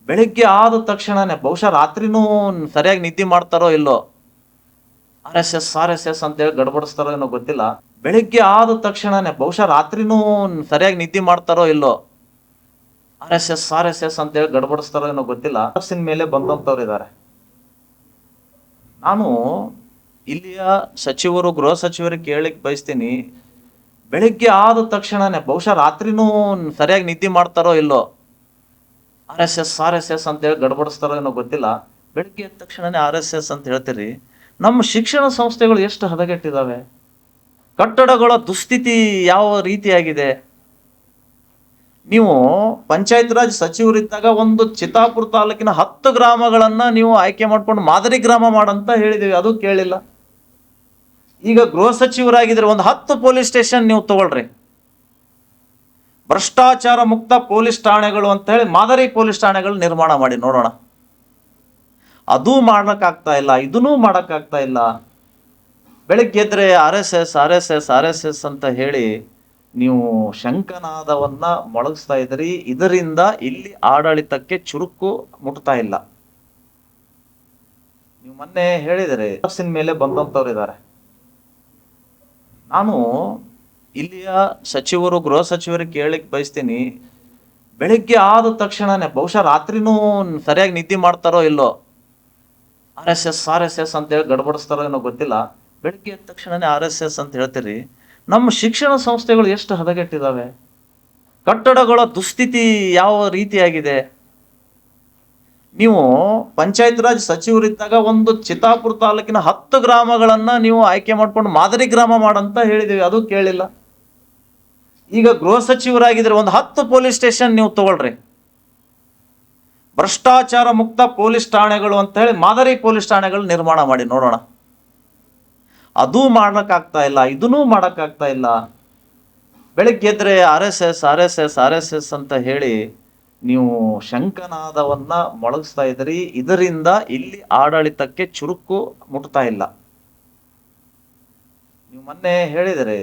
ಬೆಳಿಗ್ಗೆ ಆದ ತಕ್ಷಣನೇ ಬಹುಶಃ ರಾತ್ರಿನೂ ಸರಿಯಾಗಿ ನಿದ್ದೆ ಮಾಡ್ತಾರೋ ಇಲ್ಲೋ, RSS ಅಂತೇಳಿ ಗಡ್ಬಡಿಸ್ತಾರೋ ಏನೋ ಗೊತ್ತಿಲ್ಲ. ಬೆಳಿಗ್ಗೆ ಆದ ತಕ್ಷಣನೇ ಬಹುಶಃ ರಾತ್ರಿನೂ ಸರಿಯಾಗಿ ನಿದ್ದೆ ಮಾಡ್ತಾರೋ ಇಲ್ಲೋ, RSS ಅಂತೇಳಿ ಗಡ್ಬಡಿಸ್ತಾರೋ ಏನೋ ಗೊತ್ತಿಲ್ಲ. ಮೇಲೆ ಬಂದಂತವ್ರು ಇದ್ದಾರೆ. ನಾನು ಇಲ್ಲಿಯ ಸಚಿವರು, ಗೃಹ ಸಚಿವರಿಗೆ ಕೇಳಲಿಕ್ಕೆ ಬಯಸ್ತೀನಿ, ಬೆಳಿಗ್ಗೆ ಆದ ತಕ್ಷಣನೇ ಬಹುಶಃ ರಾತ್ರಿನೂ ಸರಿಯಾಗಿ ನಿದ್ದೆ ಮಾಡ್ತಾರೋ ಇಲ್ಲೋ, RSS ಅಂತೇಳಿ ಗಡ್ಬಡಿಸ್ತಾರೋ ಏನೋ ಗೊತ್ತಿಲ್ಲ. ಬೆಳಿಗ್ಗೆ ಎದ್ದ ತಕ್ಷಣನೇ RSS ಅಂತ ಹೇಳ್ತೀರಿ. ನಮ್ಮ ಶಿಕ್ಷಣ ಸಂಸ್ಥೆಗಳು ಎಷ್ಟು ಹದಗೆಟ್ಟಿದ್ದಾವೆ, ಕಟ್ಟಡಗಳ ದುಸ್ಥಿತಿ ಯಾವ ರೀತಿಯಾಗಿದೆ. ನೀವು ಪಂಚಾಯತ್ ರಾಜ್ ಸಚಿವರಿದ್ದಾಗ ಒಂದು ಚಿತ್ತಾಪುರ ತಾಲೂಕಿನ 10 ಗ್ರಾಮಗಳನ್ನ ನೀವು ಆಯ್ಕೆ ಮಾಡ್ಕೊಂಡು ಮಾದರಿ ಗ್ರಾಮ ಮಾಡಂತ ಹೇಳಿದೀವಿ, ಅದು ಕೇಳಿಲ್ಲ. ಈಗ ಗೃಹ ಸಚಿವರಾಗಿದ್ರೆ ಒಂದು 10 ಪೊಲೀಸ್ ಸ್ಟೇಷನ್ ನೀವು ತಗೊಳ್ರಿ, ಭ್ರಷ್ಟಾಚಾರ ಮುಕ್ತ ಪೊಲೀಸ್ ಠಾಣೆಗಳು ಅಂತ ಹೇಳಿ ಮಾದರಿ ಪೊಲೀಸ್ ಠಾಣೆಗಳು ನಿರ್ಮಾಣ ಮಾಡಿ ನೋಡೋಣ. ಅದೂ ಮಾಡಕ್ಕಾಗ್ತಾ ಇಲ್ಲ, ಇದನ್ನೂ ಮಾಡಕ್ಕಾಗ್ತಾ ಇಲ್ಲ. ಬೆಳಿಗ್ಗೆ ಎದ್ರೆ RSS ಅಂತ ಹೇಳಿ ನೀವು ಶಂಕನಾದವನ್ನ ಮೊಳಗಿಸ್ತಾ ಇದ್ರಿ. ಇದರಿಂದ ಇಲ್ಲಿ ಆಡಳಿತಕ್ಕೆ ಚುರುಕು ಮುಟ್ತಾ ಇಲ್ಲ. ನೀವು ಮೊನ್ನೆ ಹೇಳಿದರೆ ಮೇಲೆ ಬಂದಂತವ್ರು ಇದ್ದಾರೆ. ನಾನು ಇಲ್ಲಿಯ ಸಚಿವರು, ಗೃಹ ಸಚಿವರಿಗೆ ಕೇಳಲಿಕ್ಕೆ ಬಯಸ್ತೀನಿ, ಬೆಳಿಗ್ಗೆ ಆದ ತಕ್ಷಣನೇ ಬಹುಶಃ ರಾತ್ರಿನೂ ಸರಿಯಾಗಿ ನಿದ್ದೆ ಮಾಡ್ತಾರೋ ಇಲ್ಲೋ, RSS ಅಂತೇಳಿ ಗಡ್ಬಡಿಸ್ತಾರೋ ಏನೋ ಗೊತ್ತಿಲ್ಲ. ಬೆಳಿಗ್ಗೆ ಎದ್ದ ತಕ್ಷಣನೇ RSS ಅಂತ ಹೇಳ್ತೀರಿ. ನಮ್ಮ ಶಿಕ್ಷಣ ಸಂಸ್ಥೆಗಳು ಎಷ್ಟು ಹದಗೆಟ್ಟಿದ್ದಾವೆ, ಕಟ್ಟಡಗಳ ದುಸ್ಥಿತಿ ಯಾವ ರೀತಿಯಾಗಿದೆ. ನೀವು ಪಂಚಾಯತ್ ರಾಜ್ ಸಚಿವರಿದ್ದಾಗ ಒಂದು ಚಿತ್ತಾಪುರ ತಾಲೂಕಿನ 10 ಗ್ರಾಮಗಳನ್ನ ನೀವು ಆಯ್ಕೆ ಮಾಡ್ಕೊಂಡು ಮಾದರಿ ಗ್ರಾಮ ಮಾಡಂತ ಹೇಳಿದೀವಿ, ಅದು ಕೇಳಿಲ್ಲ. ಈಗ ಗೃಹ ಸಚಿವರಾಗಿದ್ರೆ ಒಂದು 10 ಪೊಲೀಸ್ ಸ್ಟೇಷನ್ ನೀವು ತಗೊಳ್ರಿ, ಭ್ರಷ್ಟಾಚಾರ ಮುಕ್ತ ಪೊಲೀಸ್ ಠಾಣೆಗಳು ಅಂತ ಹೇಳಿ ಮಾದರಿ ಪೊಲೀಸ್ ಠಾಣೆಗಳು ನಿರ್ಮಾಣ ಮಾಡಿ ನೋಡೋಣ. ಅದೂ ಮಾಡಕ್ಕಾಗ್ತಾ ಇಲ್ಲ, ಇದನ್ನೂ ಮಾಡಕ್ಕಾಗ್ತಾ ಇಲ್ಲ. ಬೆಳಿಗ್ಗೆ ಎದ್ರೆ RSS ಅಂತ ಹೇಳಿ ನೀವು ಶಂಕನಾದವನ್ನ ಮೊಳಗಿಸ್ತಾ ಇದ್ರಿ. ಇದರಿಂದ ಇಲ್ಲಿ ಆಡಳಿತಕ್ಕೆ ಚುರುಕು ಮುಟ್ತಾ ಇಲ್ಲ. ನೀವು ಮೊನ್ನೆ ಹೇಳಿದರೆ